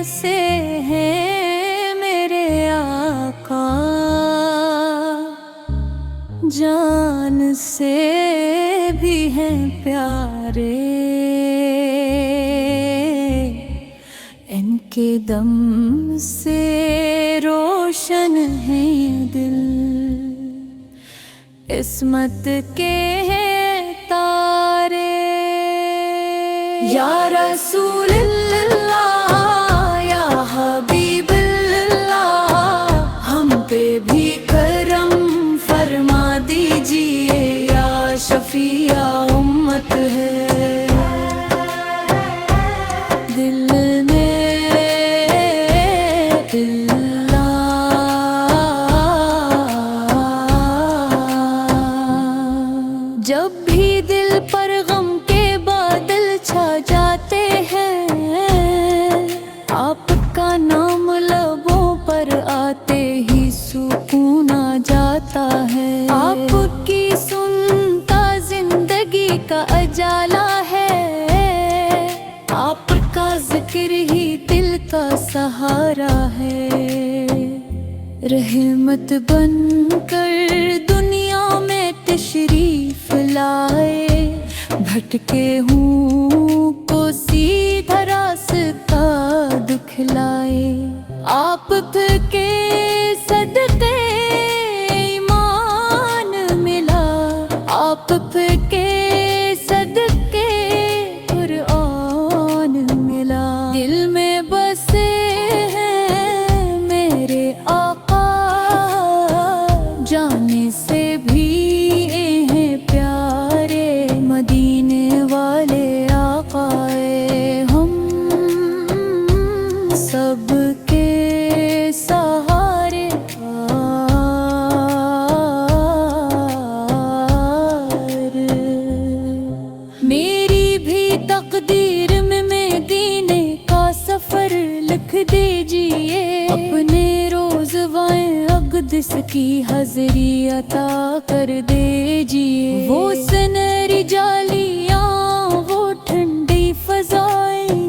से हैं मेरे आका, जान से भी हैं प्यारे। इनके दम से रोशन है दिल, इस्मत के हैं तारे। या रसूल अल्लाह या हबीब अल्लाह, हम पे भी करम फरमा दीजिए। या शफिया उम्मत है दिल में इल्लाह। जब भी दिल पर गम के बादल छा जाते हैं, आपका नाम लबों पर आते ही सुकून आ जाता है। आपकी सुनता जिंदगी का अजाला है, आपका जिक्र ही दिल का सहारा है। रहमत बनकर दुनिया में तशरीफ लाए, भटके हूँ को सीधा रास्ता दिखलाए। आप के सदके ईमान मिला, आप के सदके कुरान मिला। दिल में बसे हैं मेरे आका, जाने से भी हैं प्यारे। मदीने वाले आकाए हम सबके सहारे। मेरी भी तकदीर में मदीने का सफर लिख दीजिए। अपने रोज़वाए अक़दस की हाज़िरी अता कर दीजिए। वो सनहरी जालियाँ, वो ठंडी फ़ज़ाएं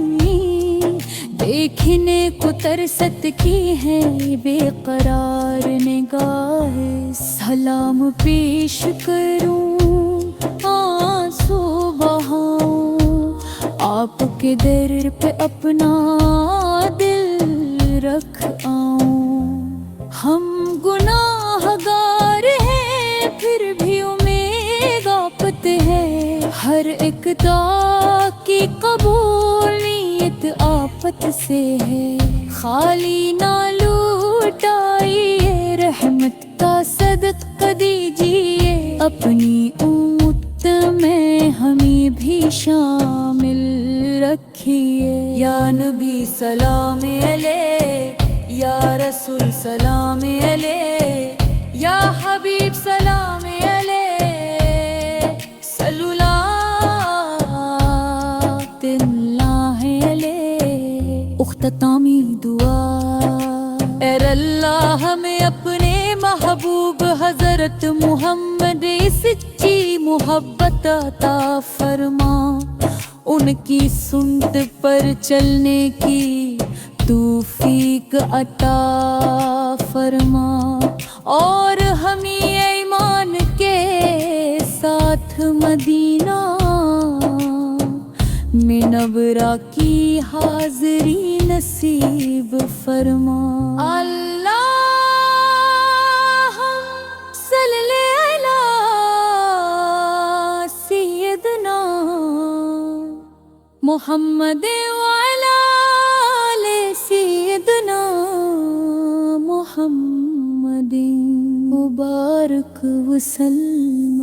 देखने को तरसत की है बेकरार निगाहें। सलाम पेश करूं आंसू बहाऊं, आपके दर पे अपना दिल रख आऊं। हम गुनाहगार हैं फिर भी उम्मीद आपत है, हर एक दुआ की कबूलियत आफत से है। खाली ना लूटाइए, रहमत का सदका दीजिए। अपनी उम्मत में हमें भी शामिल रखिए। या नबी सलाम अलैह, या रसूल सलाम अलैह, या हबीब सलाम अलैह। सल्लल्लाहु अलैहि उख्ततामी दुआ। ए अल्लाह हमें अपने महबूब हजरत मोहम्मद सच्ची मोहब्बत अता फरमा। उनकी सुन्नत पर चलने की तौफीक अता फरमा, और हमें ईमान के साथ मदीना में नबरा की हाज़िरी नसीब फरमा। अल्लाह सल्ले अला सय्यदना मुहम्मद वाला सय्यदना मुहम्मद मुबारक वसल्लम।